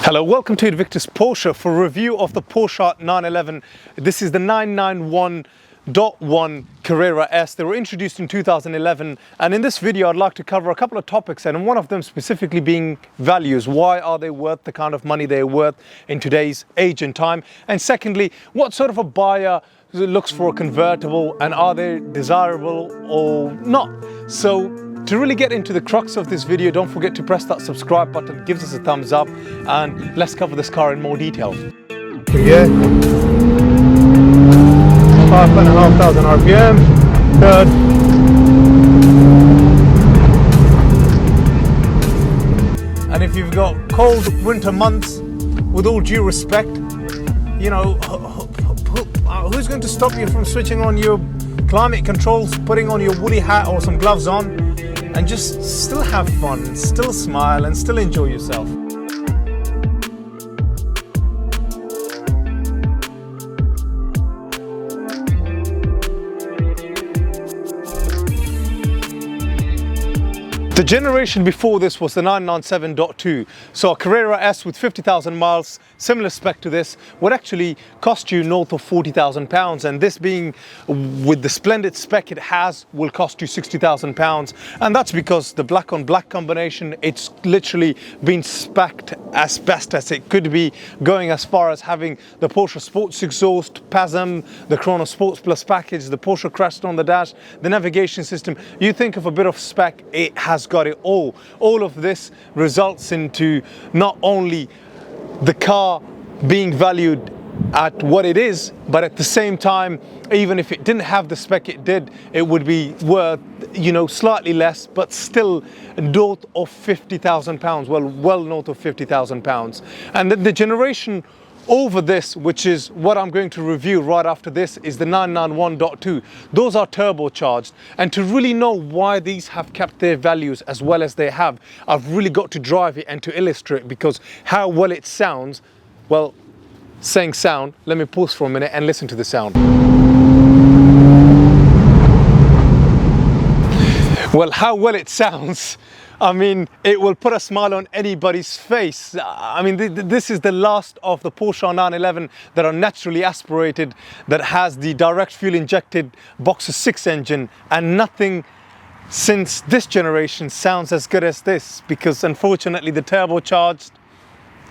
Hello, welcome to Invictus Porsche for a review of the Porsche 911. This is the 991.1 Carrera S. They were introduced in 2011, and in this video I'd like to cover a couple of topics, and one of them specifically being values. Why are they worth the kind of money they're worth in today's age and time? And secondly, what sort of a buyer looks for a convertible, and are they desirable or not? So to really get into the crux of this video, don't forget to press that subscribe button, gives us a thumbs up, and let's cover this car in more detail. Yeah, 5,500 RPM, third. And if you've got cold winter months, with all due respect, you know, who's going to stop you from switching on your climate controls, putting on your woolly hat or some gloves on, and just still have fun, still smile, and still enjoy yourself? The generation before this was the 997.2, so a Carrera S with 50,000 miles, similar spec to this, would actually cost you north of £40,000, and this being with the splendid spec it has will cost you £60,000, and that's because the black on black combination, it's literally been spec'd as best as it could be, going as far as having the Porsche Sports exhaust, PASM, the Chrono Sports Plus package, the Porsche crest on the dash, the navigation system. You think of a bit of spec, it has got it all. All of this results into not only the car being valued at what it is, but at the same time, even if it didn't have the spec it did, it would be worth, you know, slightly less, but still north of £50,000. Well north of £50,000. And then the generation over this, which is what I'm going to review right after this, is the 991.2. Those are turbocharged, and to really know why these have kept their values as well as they have, I've really got to drive it and to illustrate, because how well it sounds, well, saying sound, let me pause for a minute and listen to the sound. Well, how well it sounds, I mean, it will put a smile on anybody's face. I mean, this is the last of the Porsche 911 that are naturally aspirated, that has the direct fuel injected Boxer 6 engine, and nothing since this generation sounds as good as this, because unfortunately the turbocharged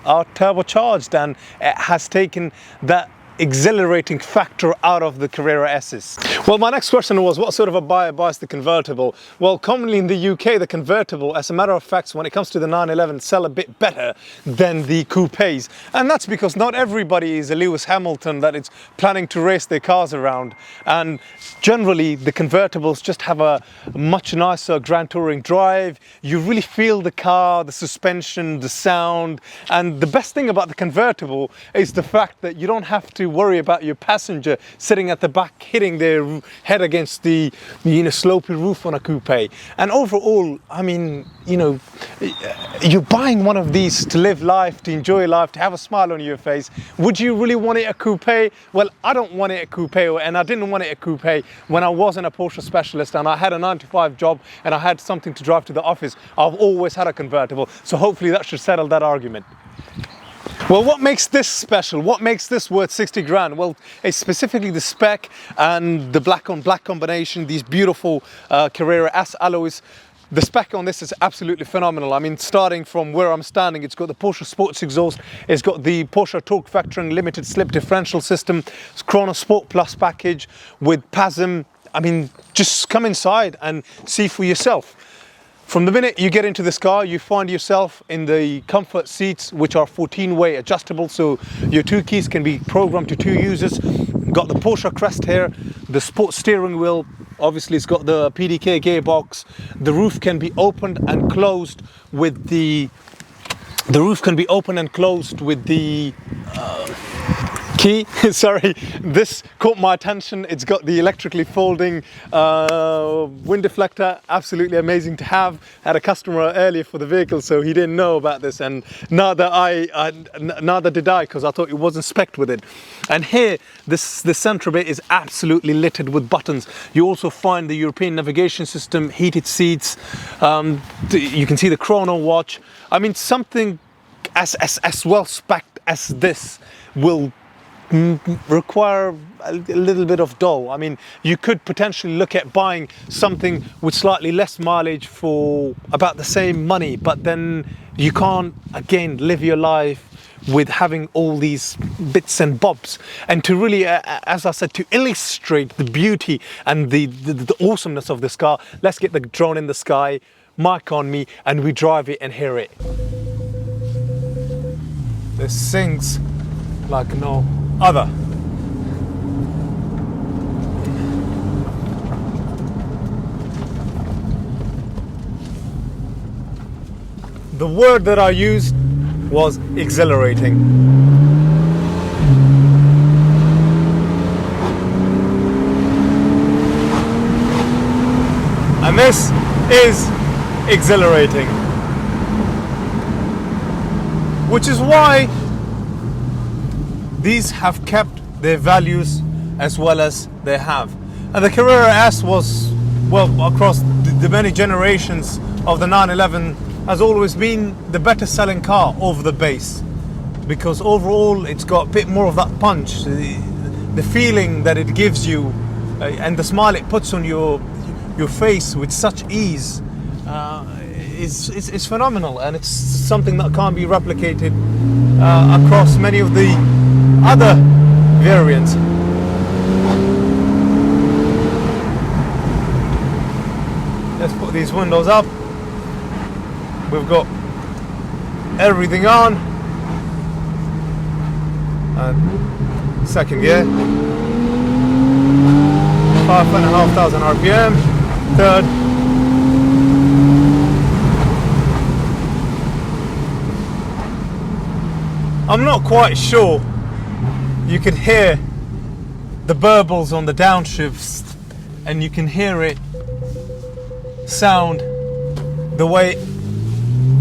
are turbocharged, and it has taken that exhilarating factor out of the Carrera S's. Well, my next question was, what sort of a buyer buys the convertible? Well, commonly in the UK, the convertible, as a matter of fact, when it comes to the 911, sell a bit better than the coupes. And that's because not everybody is a Lewis Hamilton that is planning to race their cars around. And generally, the convertibles just have a much nicer Grand Touring drive. You really feel the car, the suspension, the sound. And the best thing about the convertible is the fact that you don't have to worry about your passenger sitting at the back hitting their head against the, you know, slopey roof on a coupe. And overall, I mean, you know, you're buying one of these to live life, to enjoy life, to have a smile on your face. Would you really want it a coupe? Well, I don't want it a coupe, and I didn't want it a coupe when I wasn't a Porsche specialist and I had a 9-to-5 job and I had something to drive to the office. I've always had a convertible, so hopefully that should settle that argument. Well, what makes this special? What makes this worth 60 grand? Well, it's specifically the spec and the black on black combination, these beautiful Carrera S alloys. The spec on this is absolutely phenomenal. I mean, starting from where I'm standing, it's got the Porsche Sports exhaust, it's got the Porsche Torque Factoring limited slip differential system, Chrono Sport Plus package with PASM. I mean, just come inside and see for yourself. From the minute you get into this car, you find yourself in the comfort seats, which are 14-way adjustable, so your two keys can be programmed to two users. Got the Porsche crest here, the sports steering wheel, obviously it's got the PDK gearbox. The roof can be opened and closed with the key. Sorry, this caught my attention. It's got the electrically folding wind deflector. Absolutely amazing to have. Had a customer earlier for the vehicle, so he didn't know about this, and neither did I, because I thought it wasn't spec'd with it. And here, this central bit is absolutely littered with buttons. You also find the European navigation system, heated seats. You can see the chrono watch. I mean, something as well spec'd as this will require a little bit of dough. I mean, you could potentially look at buying something with slightly less mileage for about the same money, but then you can't, again, live your life with having all these bits and bobs. And to really, as I said, to illustrate the beauty and the awesomeness of this car, let's get the drone in the sky, mic on me, and we drive it and hear it. This sings like no other. The word that I used was exhilarating. And this is exhilarating. Which is why these have kept their values as well as they have. And the Carrera S was, well, across the many generations of the 911, has always been the better selling car over the base, because overall it's got a bit more of that punch, the feeling that it gives you, and the smile it puts on your face with such ease is phenomenal, and it's something that can't be replicated across many of the other variants. Let's put these windows up. We've got everything on, and second gear, 5,500 RPM, third, I'm not quite sure you can hear the burbles on the downshifts, and you can hear it sound the way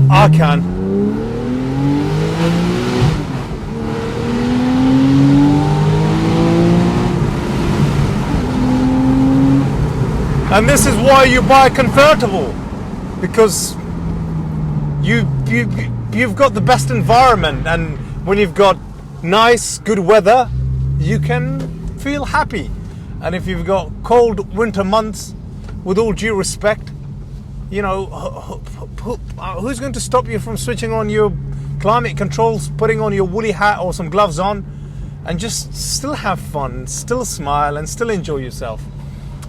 I can. And this is why you buy a convertible, because you've got the best environment, and when you've got nice, good weather, you can feel happy. And if you've got cold winter months, with all due respect, you know, who's going to stop you from switching on your climate controls, putting on your woolly hat or some gloves on, and just still have fun, still smile, and still enjoy yourself?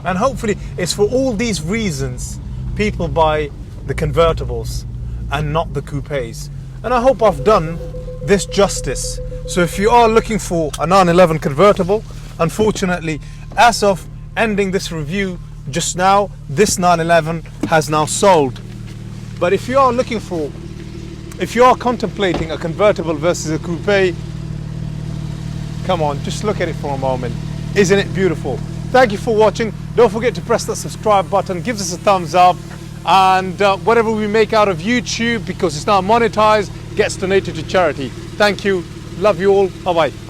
And hopefully it's for all these reasons people buy the convertibles and not the coupes. And I hope I've done this justice. So if you are looking for a 911 convertible, unfortunately, as of ending this review just now, this 911 has now sold. But if you are contemplating a convertible versus a coupe, come on, just look at it for a moment. Isn't it beautiful? Thank you for watching. Don't forget to press that subscribe button, give us a thumbs up, and whatever we make out of YouTube, because it's now monetized, gets donated to charity. Thank you. Love you all. Bye-bye.